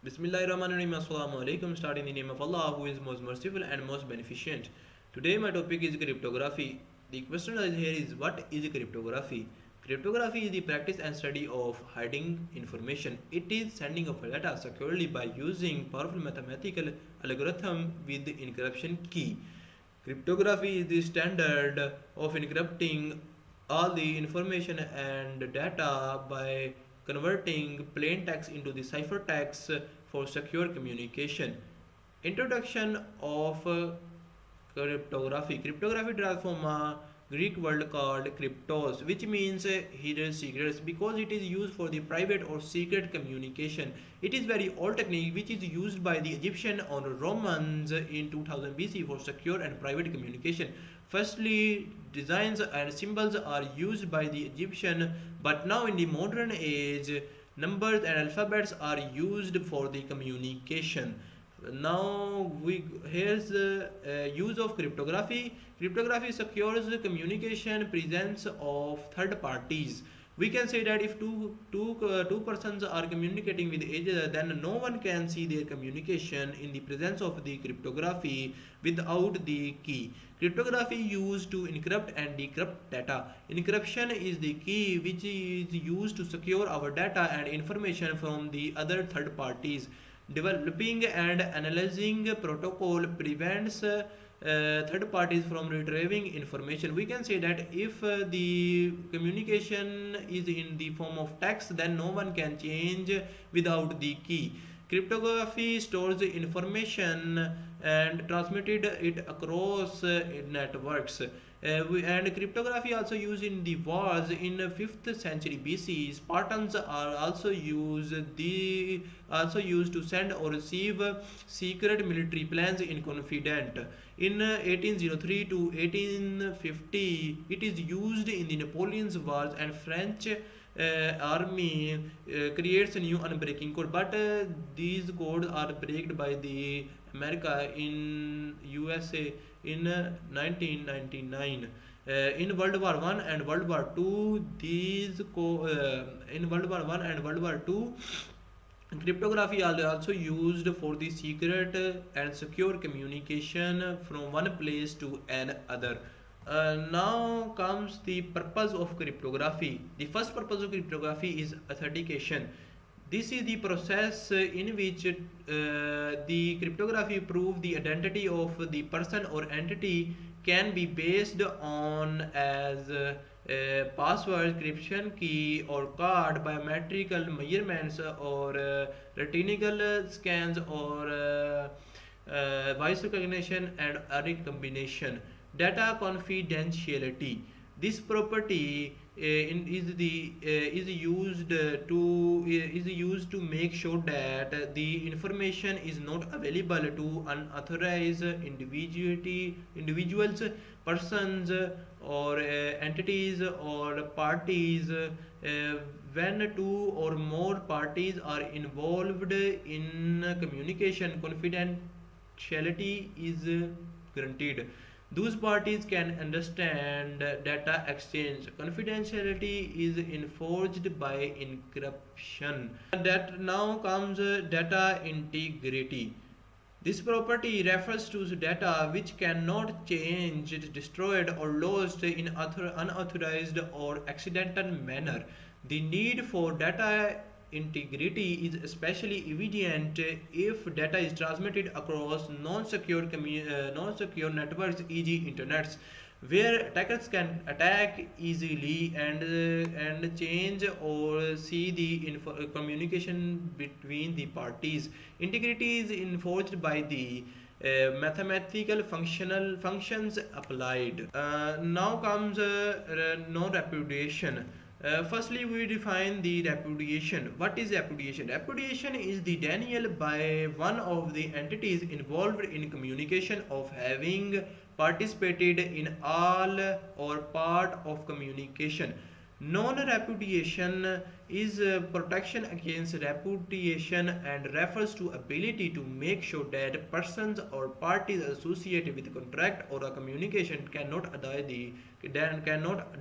Bismillahirrahmanirrahim. Assalamu alaikum. Start in the name of Allah, who is most merciful and most beneficent. Today, my topic is cryptography. The question here is, what is cryptography? Cryptography is the practice and study of hiding information. It is sending of data securely by using powerful mathematical algorithm with the encryption key. Cryptography is the standard of encrypting all the information and data by converting plain text into the ciphertext for secure communication. Introduction of cryptography. Cryptography derives from a Greek word called cryptos, which means hidden secrets, because it is used for the private or secret communication. It is very old technique which is used by the Egyptian or Romans in 2000 BC for secure and private communication. Firstly, designs and symbols are used by the Egyptian, but now in the modern age, numbers and alphabets are used for the communication. Now here's the use of cryptography. Cryptography secures the communication presence of third parties. We can say that if two persons are communicating with each other, then no one can see their communication in the presence of the cryptography without the key. Cryptography used to encrypt and decrypt data. Encryption is the key which is used to secure our data and information from the other third parties. Developing and analyzing protocol prevents third parties from retrieving information. We can say that if the communication is in the form of text, then no one can change without the key. Cryptography stores the information and transmitted it across networks. And cryptography also used in the wars in 5th century BC. Spartans are also used to send or receive secret military plans in confident. In 1803 to 1850, it is used in the Napoleon's wars, and French army creates a new unbreaking code, but these codes are broken by the America in USA in 1999. In World War One and World War Two, in World War One and World War Two, cryptography are also used for the secret and secure communication from one place to another. Now comes the purpose of cryptography. The first purpose of cryptography is authentication. This is the process in which the cryptography proves the identity of the person or entity can be based on as password, encryption key or card, biometrical measurements or retinal scans or voice recognition and array combination. Data confidentiality. This property is used to make sure that the information is not available to unauthorized individuals, persons, or entities or parties. When two or more parties are involved in communication, confidentiality is guaranteed. Those parties can understand data exchange. Confidentiality is enforced by encryption. That now comes data integrity. This property refers to data which cannot changed, destroyed, or lost in unauthorized or accidental manner. The need for data integrity is especially evident if data is transmitted across non-secure networks, e.g., internets, where attackers can attack easily and change or see the communication between the parties. Integrity is enforced by the mathematical functional functions applied. Now comes non-repudiation. Firstly, we define the repudiation. What is repudiation? Repudiation is the denial by one of the entities involved in communication of having participated in all or part of communication. Non-repudiation is protection against repudiation and refers to ability to make sure that persons or parties associated with a contract or a communication cannot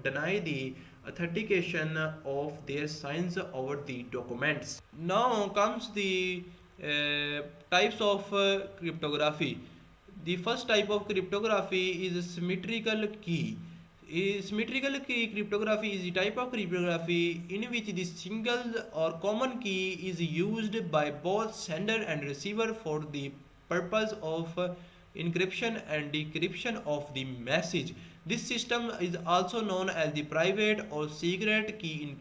deny the authentication of their signs over the documents. Now comes the types of cryptography. The first type of cryptography is symmetrical key. Symmetrical key cryptography is a type of cryptography in which the single or common key is used by both sender and receiver for the purpose of encryption and decryption of the message. This system is also known as the private or secret key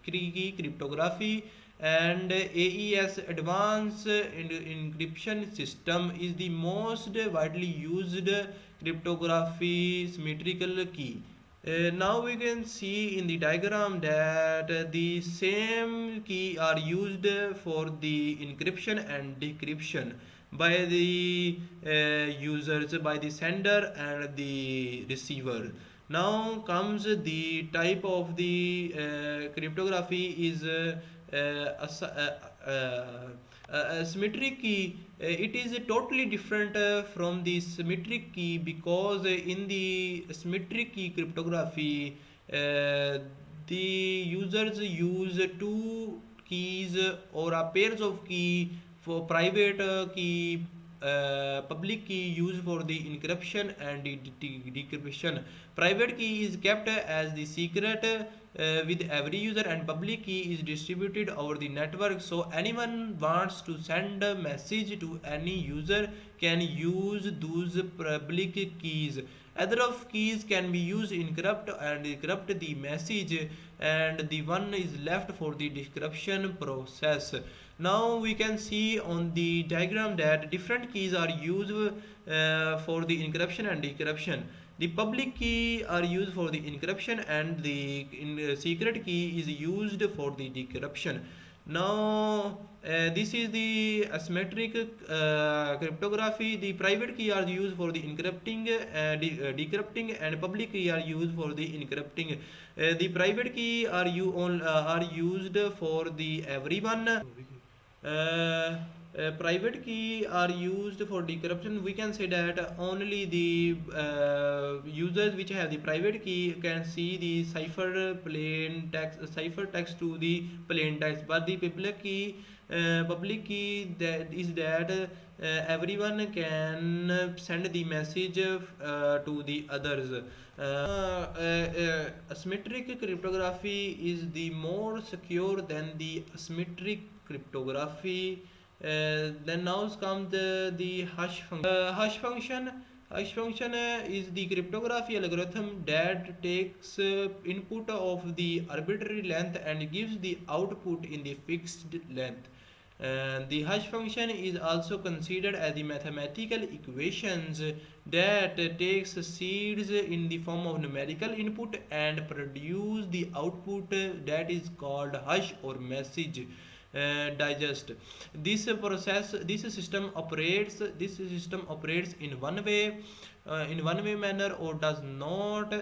key cryptography, and AES advanced encryption system is the most widely used cryptography symmetrical key. Now we can see in the diagram that the same key are used for the encryption and decryption by the users, by the sender and the receiver. Now comes the type of the cryptography is a symmetric key. It is totally different from the symmetric key, because in the symmetric key cryptography the users use two keys or a pairs of key for private key, public key used for the encryption and decryption. Private key is kept as the secret with every user, and public key is distributed over the network, so anyone wants to send a message to any user can use those public keys. Other of keys can be used to encrypt and decrypt the message, and the one is left for the decryption process. Now we can see on the diagram that different keys are used for the encryption and decryption. The public key are used for the encryption, and the secret key is used for the decryption. Now this is the asymmetric cryptography. The private key are used for the encrypting, decrypting, and public key are used for the encrypting. The private key are used for the everyone. Private key are used for decryption. We can say that only the users which have the private key can see the cipher text to the plain text, but the public key that is that everyone can send the message to the others. Asymmetric cryptography is the more secure than the asymmetric cryptography. Then now comes the hash function. Hash function is the cryptography algorithm that takes input of the arbitrary length and gives the output in the fixed length. The hash function is also considered as the mathematical equations that takes seeds in the form of numerical input and produce the output that is called hash or message digest. This system operates in one way manner, or does not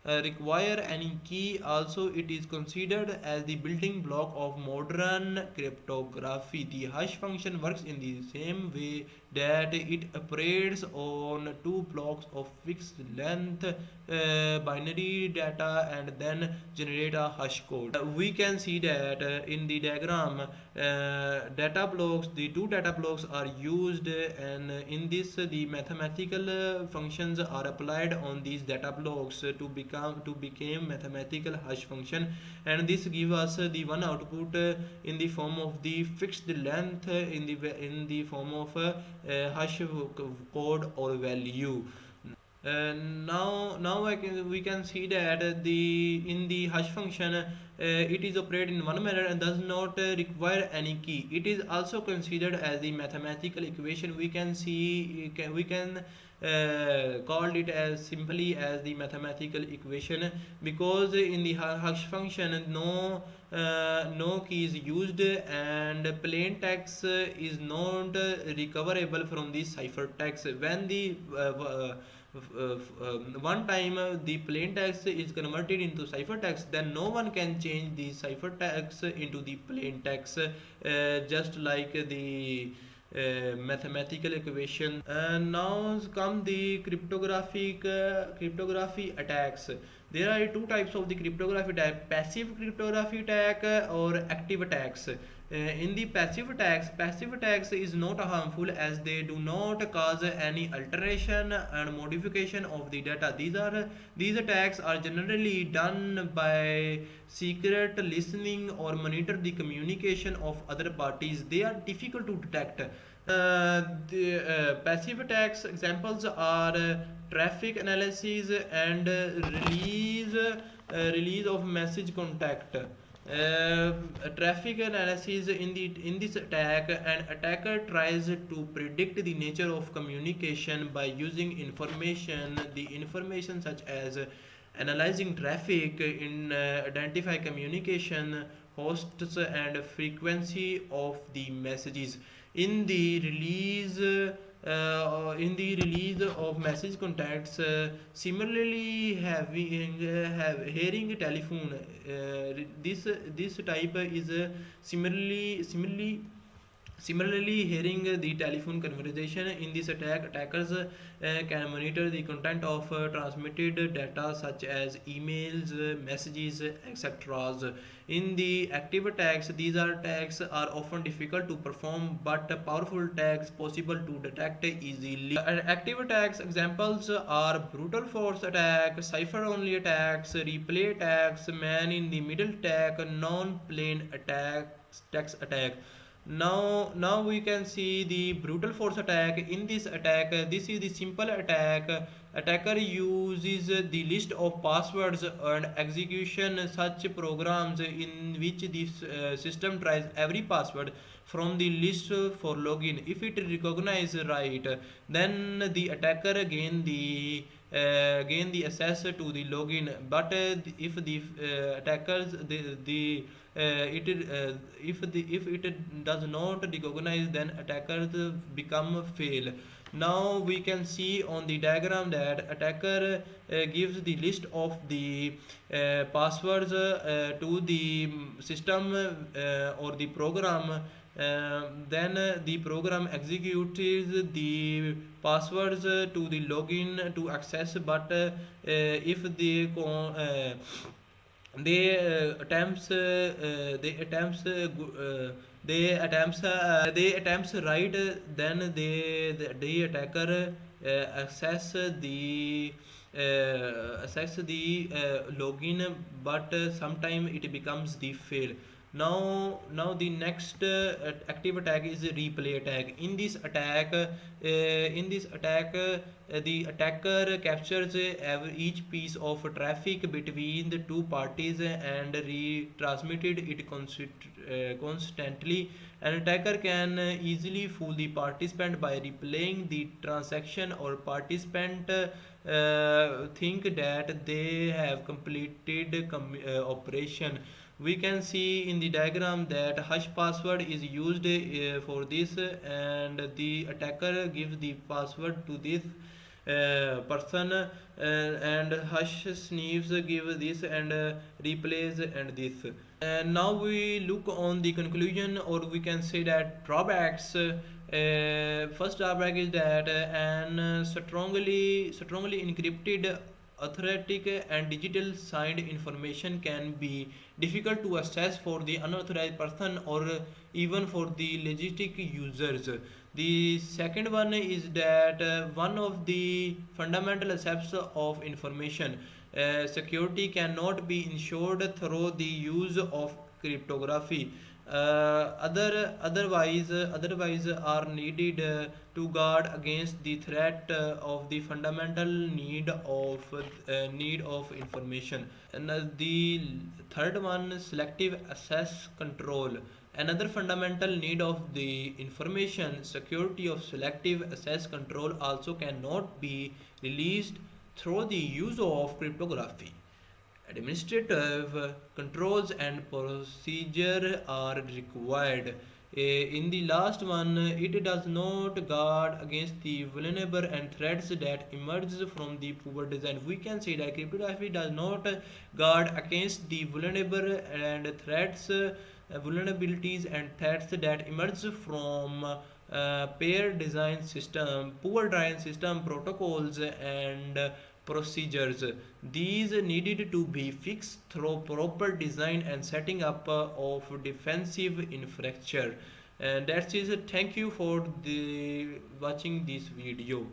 require any key. Also, it is considered as the building block of modern cryptography. The hash function works in the same way that it operates on two blocks of fixed length binary data and then generate a hash code. We can see that in the diagram, the two data blocks are used, and in this the mathematical functions are applied on these data blocks to become mathematical hash function, and this give us the one output in the form of the fixed length in the form of hash code or value. We can see that in the hash function it is operated in one manner and does not require any key. It is also considered as the mathematical equation. We can call it as simply as the mathematical equation, because in the hash function no key is used, and plain text is not recoverable from the cipher text. When the one time the plain text is converted into ciphertext, then no one can change the ciphertext into the plain text, just like the mathematical equation. And now come the cryptography attacks. There are two types of the cryptography type: passive cryptography attack or active attacks. In the passive attacks is not harmful as they do not cause any alteration and modification of the data. These attacks are generally done by secret listening or monitor the communication of other parties. They are difficult to detect. The passive attacks examples are traffic analysis and release of message contact. Traffic analysis in this attack, an attacker tries to predict the nature of communication by using information such as analyzing traffic in identify communication hosts and frequency of the messages in the release of message contacts. Similarly, hearing telephone. This type is similarly, hearing the telephone conversation. In this attack, attackers can monitor the content of transmitted data such as emails, messages, etc. In the active attacks, these attacks are often difficult to perform but powerful attacks possible to detect easily. Active attacks examples are brutal force attack, cipher only attacks, replay attacks, man in the middle attack, non-plane attacks, text attack. Now we can see the brutal force attack. In this attack, this is the simple attack. Attacker uses the list of passwords and execution such programs in which this system tries every password from the list for login. If it recognizes right, then the attacker gain the access to the login. But if the attackers the it if it does not recognize, then attackers become fail. Now we can see on the diagram that attacker gives the list of the passwords to the system or the program. Then the program executes the passwords to the login to access, but if they attempts right, then the attacker access the login, but sometime it becomes the fail. Now the next active attack is replay attack. In this attack the attacker captures each piece of traffic between the two parties and retransmitted it constantly. An attacker can easily fool the participant by replaying the transaction, or participant think that they have completed operation. We can see in the diagram that hash password is used for this, and the attacker gives the password to this person, and hash sniffs give this and replays and this. And now we look on the conclusion, or we can say that drawbacks. First drawback is that an strongly encrypted authentic and digital signed information can be difficult to access for the unauthorized person or even for the legitimate users. The second one is that one of the fundamental aspects of information security cannot be ensured through the use of cryptography. Otherwise are needed to guard against the threat of the fundamental need of information. And the third one, selective access control. Another fundamental need of the information security of selective access control also cannot be released through the use of cryptography. Administrative controls and procedure are required. In the last one, it does not guard against the vulnerable and threats that emerge from the poor design. We can say that cryptography does not guard against the vulnerable and threats, vulnerabilities and threats that emerge from poor design system protocols and procedures. These needed to be fixed through proper design and setting up of defensive infrastructure. And that's it. Thank you for the watching this video.